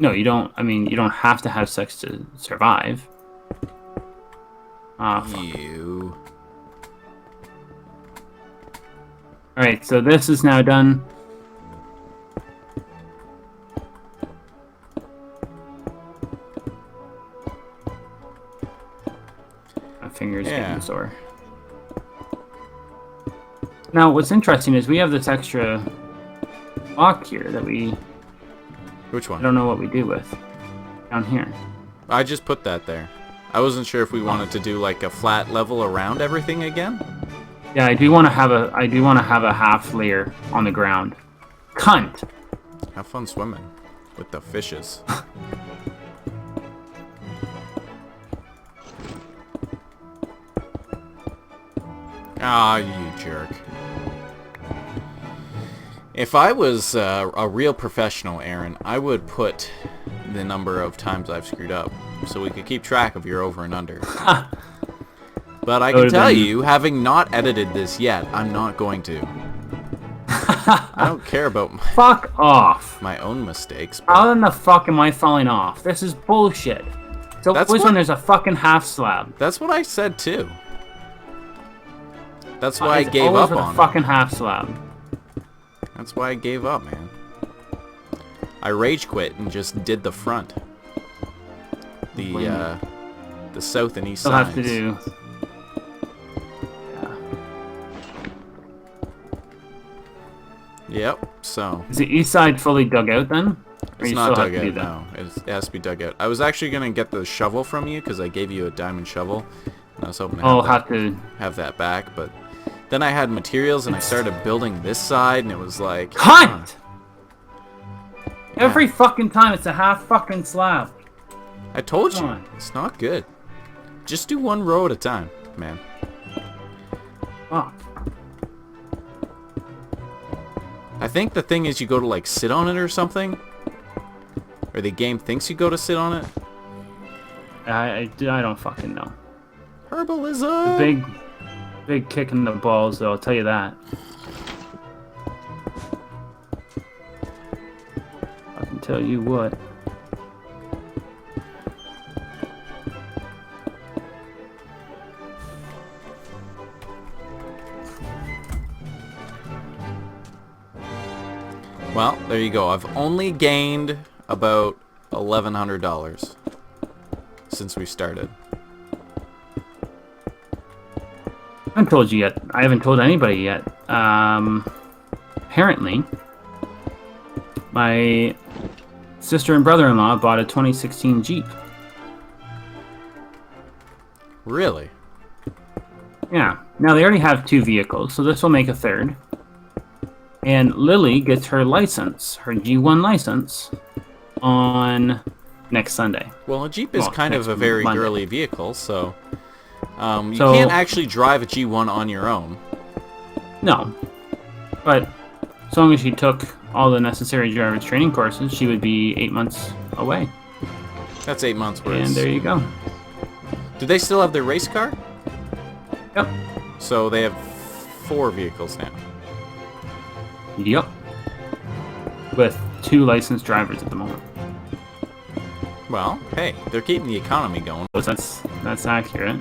No, you don't. I mean, you don't have to have sex to survive. Ah, fuck. You. Alright, so this is now done. My finger's getting sore. Now, what's interesting is we have this extra block here that we... Which one? I don't know what we do with. Down here. I just put that there. I wasn't sure if we wanted to do like a flat level around everything again. Yeah, I do want to have a half layer on the ground. Cunt. Have fun swimming with the fishes. Ah, you jerk. If I was a real professional, Aaron, I would put the number of times I've screwed up so we could keep track of your over and under. But I can tell you, having not edited this yet, I'm not going to. I don't care about Fuck off. my own mistakes. How in the fuck am I falling off? This is bullshit. So always when there's a fucking half slab. That's what I said too. That's why I gave up on it. Fucking half slab. That's why I gave up, man. I rage quit and just did the front. The south and east sides. Have to do. Yeah. Yep. So. Is the east side fully dug out then? It's not dug out. No, it has to be dug out. I was actually gonna get the shovel from you because I gave you a diamond shovel, and I was hoping to have that back, but. Then I had materials and I started building this side and it was like... Cunt! Every fucking time it's a half fucking slab. I told you. It's not good. Just do one row at a time, man. Fuck. I think the thing is you go to like sit on it or something. Or the game thinks you go to sit on it. I don't fucking know. Herbalism! Big kick in the balls, though, I'll tell you that. I can tell you what. Well, there you go. I've only gained about $1,100 since we started. I haven't told you yet. I haven't told anybody yet. Apparently, my sister and brother-in-law bought a 2016 Jeep. Really? Yeah. Now, they already have 2 vehicles, so this will make a 3rd. And Lily gets her license, her G1 license, on next Sunday. Well, a Jeep is kind of a very girly vehicle, so... you can't actually drive a G1 on your own. No. But as long as she took all the necessary driver's training courses, she would be 8 months away. That's 8 months worth. And there you go. Do they still have their race car? Yep. So they have 4 vehicles now. Yep. With 2 licensed drivers at the moment. Well, hey, they're keeping the economy going. That's accurate.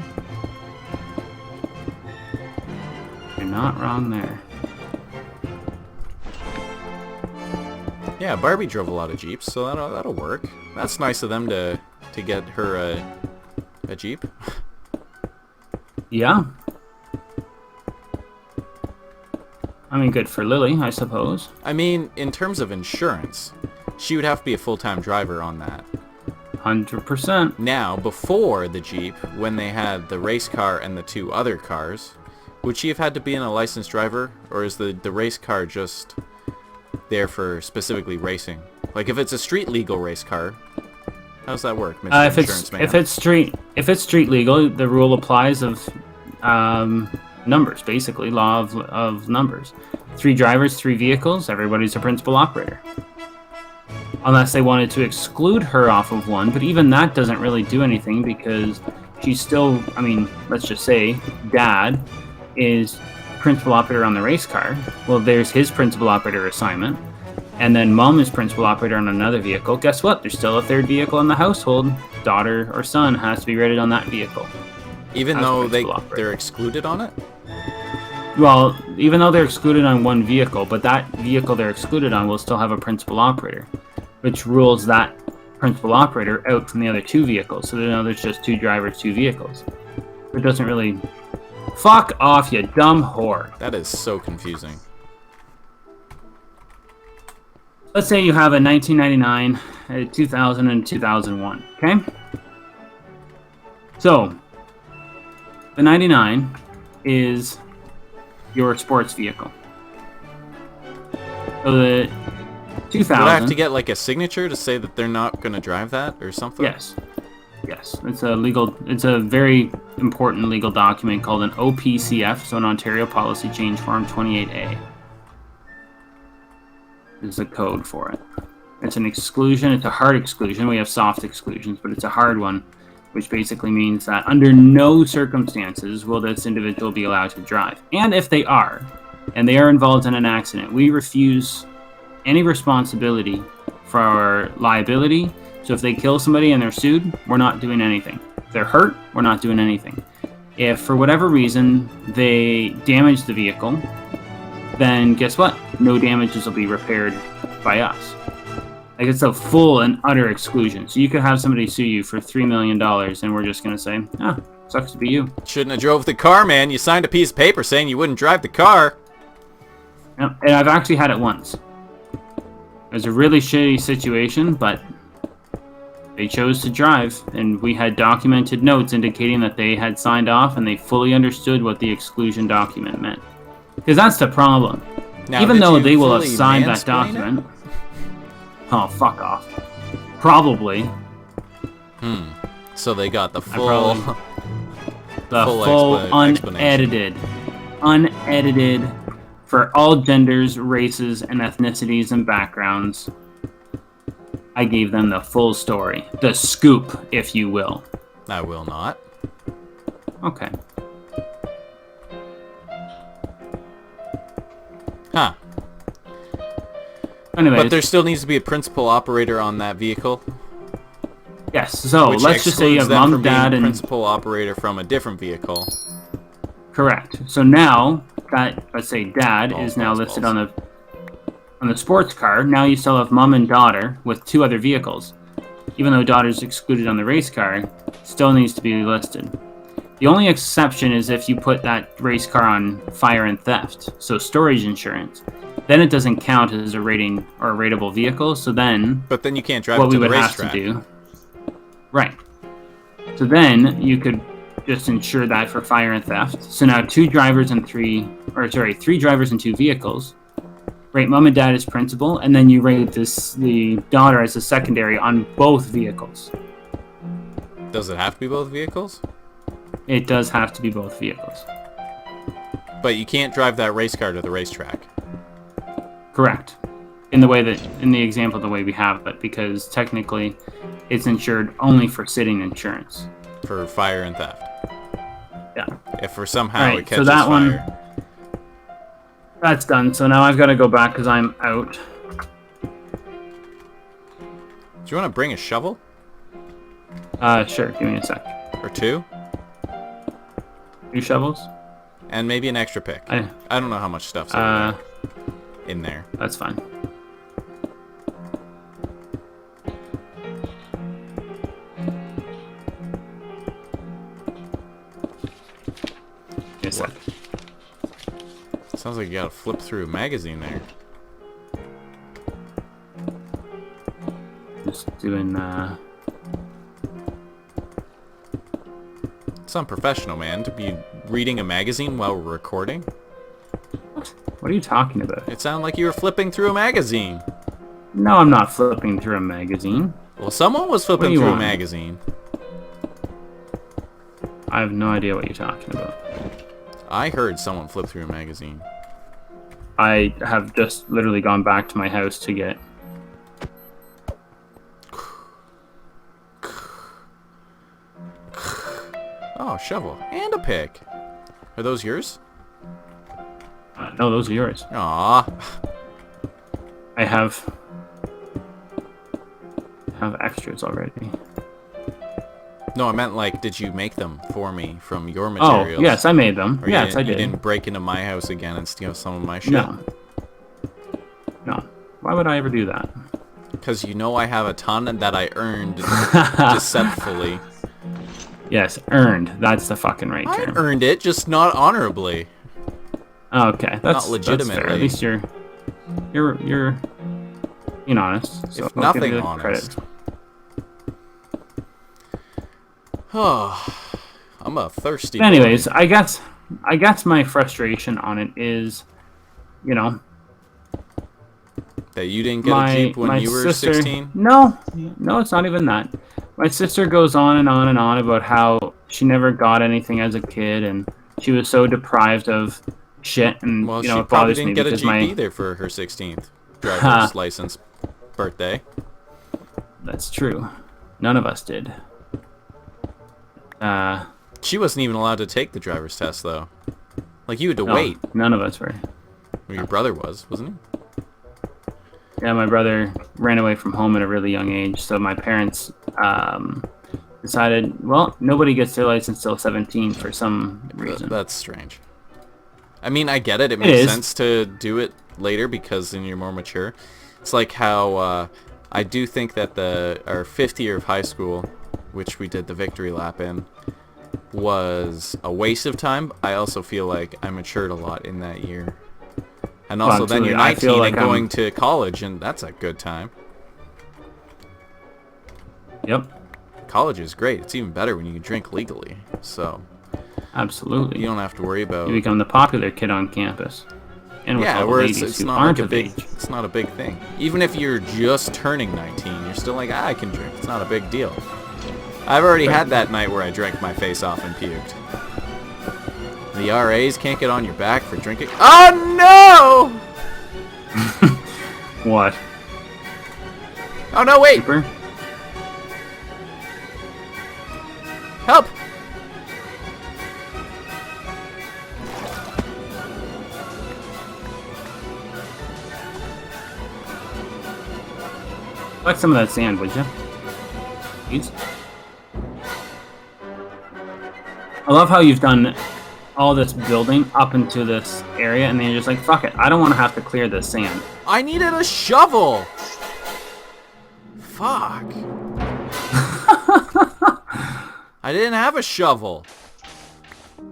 You're not wrong there. Yeah, Barbie drove a lot of Jeeps, so that'll work. That's nice of them to get her a Jeep. Yeah. I mean, good for Lily, I suppose. I mean, in terms of insurance, she would have to be a full-time driver on that. 100%. Now, before the Jeep, when they had the race car and the 2 other cars, would she have had to be a licensed driver, or is the race car just there for specifically racing? Like, if it's a street legal race car, how does that work, Mr. Insurance Man? If it's street legal, the rule applies of numbers, basically law of numbers. 3 drivers, 3 vehicles. Everybody's a principal operator. Unless they wanted to exclude her off of one, but even that doesn't really do anything because she's still, I mean, let's just say Dad is principal operator on the race car. Well, there's his principal operator assignment. and then mom is principal operator on another vehicle, guess what? There's still a third vehicle in the household. Daughter or son has to be rated on that vehicle. Even though they're excluded on it? Well, even though they're excluded on one vehicle, but that vehicle they're excluded on will still have a principal operator, which rules that principal operator out from the other two vehicles. So now there's just two drivers, two vehicles. It doesn't really... Fuck off, you dumb whore. That is so confusing. Let's say you have a 1999, a 2000, and 2001, okay? So, the 99 is your sports vehicle. So the 2000... Would I have to get like a signature to say that they're not going to drive that or something? Yes. Yes. It's a very important legal document called an OPCF, so an Ontario Policy Change Form 28A. Is the code for it. It's an exclusion. It's a hard exclusion. We have soft exclusions, but it's a hard one, which basically means that under no circumstances will this individual be allowed to drive. And if they are, and they are involved in an accident, we refuse any responsibility for our liability. So if they kill somebody and they're sued, we're not doing anything. If they're hurt, we're not doing anything. If for whatever reason they damage the vehicle, then guess what? No damages will be repaired by us. Like, it's a full and utter exclusion. So you could have somebody sue you for $3 million, and we're just going to say, sucks to be you. Shouldn't have drove the car, man. You signed a piece of paper saying you wouldn't drive the car. Yep. And I've actually had it once. It was a really shitty situation, but they chose to drive, and we had documented notes indicating that they had signed off and they fully understood what the exclusion document meant. Because that's the problem. Now, even though they will have fully signed that mansplain document. it? Oh, fuck off. Probably. So they got the full... The full unedited. Unedited for all genders, races, and ethnicities and backgrounds. I gave them the full story. The scoop, if you will. I will not. Okay. Huh. Anyways. But there still needs to be a principal operator on that vehicle. Yes, so let's just say you have mom, dad, and... principal operator from a different vehicle. Correct. So now, that, let's say dad is now listed on the sports car. Now you still have mom and daughter with two other vehicles. Even though daughter's excluded on the race car, still needs to be listed. The only exception is if you put that race car on fire and theft, so storage insurance. Then it doesn't count as a rating or a rateable vehicle, so then... But then you can't drive it to the racetrack. What we would have to do... Right. So then you could just insure that for fire and theft. So now three drivers and two vehicles. Rate mom and dad as principal, and then you rate the daughter as a secondary on both vehicles. Does it have to be both vehicles? It does have to be both vehicles. But you can't drive that race car to the racetrack. Correct. In the example, the way we have it, because technically it's insured only for sitting insurance. For fire and theft. Yeah. If for somehow it catches so that fire. One, that's done. So now I've got to go back because I'm out. Do you want to bring a shovel? Sure. Give me a sec. Or two? 2 shovels? And maybe an extra pick. I don't know how much stuff's in there. That's fine. Give me a sec. Sounds like you gotta flip through a magazine there. Just doing, It's unprofessional, man, to be reading a magazine while we're recording. What are you talking about? It sounded like you were flipping through a magazine. No, I'm not flipping through a magazine. Well, someone was flipping through a magazine. I have no idea what you're talking about. I heard someone flip through a magazine. I have just literally gone back to my house to get... Oh, shovel. And a pick. Are those yours? No, those are yours. Aww. I have extras already. No, I meant like, did you make them for me from your Oh, materials? yes, I made them. Or Yes, I you did. didn't break into my house again and steal some of my shit? No. No. Why would I ever do that? Because you know I have a ton that I earned deceptively. Yes, earned. That's the fucking right I term. earned it, just not honorably. Okay, that's Not legitimately. That's fair. At least you're being honest. So If I'll give nothing you the honest. credit. Oh, I'm a thirsty But anyways, boy. I guess my frustration on it is, you know, That you didn't get a Jeep when you were sister, 16? No, it's not even that. My sister goes on and on and on about how she never got anything as a kid and she was so deprived of shit, and Well, you know, she it probably bothers me didn't get a because Jeep my either for her 16th driver's license birthday. That's true. None of us did. She wasn't even allowed to take the driver's test, though. Like, you had to No, wait. none of us were. Well, your brother was, wasn't he? Yeah, my brother ran away from home at a really young age, so my parents decided, well, nobody gets their license till 17 for some reason. That's strange. I mean, I get it. It makes sense to do it later because then you're more mature. It's like how I do think that our 5th year of high school, which we did the victory lap in, was a waste of time. I also feel like I matured a lot in that year. And also then you're 19 like and going to college, and that's a good time. Yep. College is great. It's even better when you can drink legally. So absolutely, you don't have to worry about. You become the popular kid on campus. And with all the ladies it's who not aren't like of age. It's not a big thing. Even if you're just turning 19, you're still like, I can drink. It's not a big deal. I've already had that night where I drank my face off and puked. The RAs can't get on your back for drinking. Oh no! What? Oh no! Wait! Super? Help! Collect some of that sand, would you? Please. I love how you've done all this building up into this area, and then you're just like, fuck it, I don't want to have to clear this sand. I needed a shovel! Fuck. I didn't have a shovel.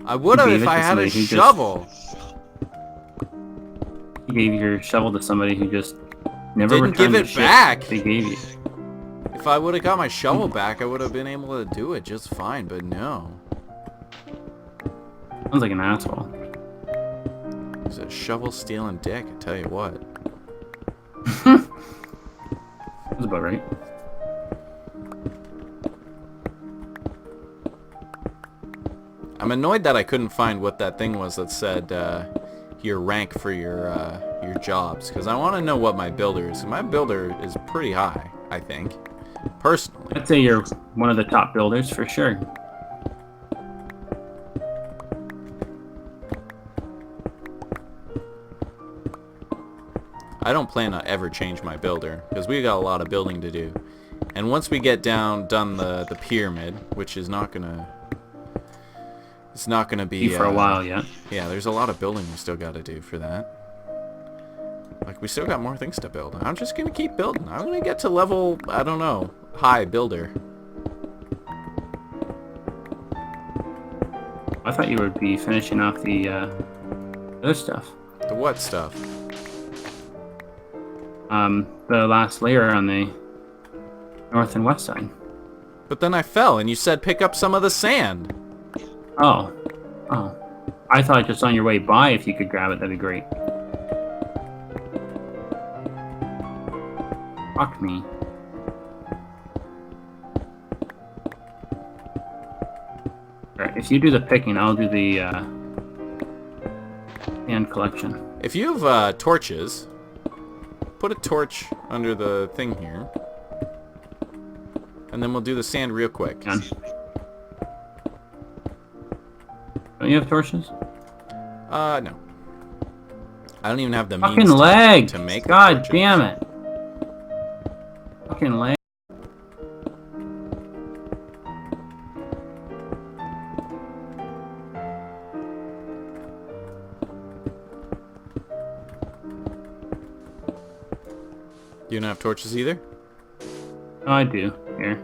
I would have if I had a shovel. You gave your shovel to somebody who just never didn't give it back. They gave you. If I would have got my shovel back, I would have been able to do it just fine, but no. Sounds like an asshole. He's a shovel stealing dick, I tell you what. That's about right. I'm annoyed that I couldn't find what that thing was that said your rank for your jobs, because I want to know what my builder is. My builder is pretty high, I think, personally. I'd say you're one of the top builders for sure. I don't plan to ever change my builder, because we got a lot of building to do. And once we get done the pyramid, which is not gonna... It's not gonna be for a while yet. Yeah, there's a lot of building we still got to do for that. Like, we still got more things to build. I'm just gonna keep building. I'm gonna get to level, I don't know, high builder. I thought you would be finishing off the other stuff. The what stuff? The last layer on the north and west side. But then I fell, and you said pick up some of the sand. Oh. I thought just on your way by, if you could grab it, that'd be great. Fuck me. Alright, if you do the picking, I'll do the sand collection. If you have torches, put a torch under the thing here. And then we'll do the sand real quick. Done. Don't you have torches? No. I don't even have the Fucking means leg! to make. God damn it! Fucking leg. You don't have torches either? Oh, I do. Here.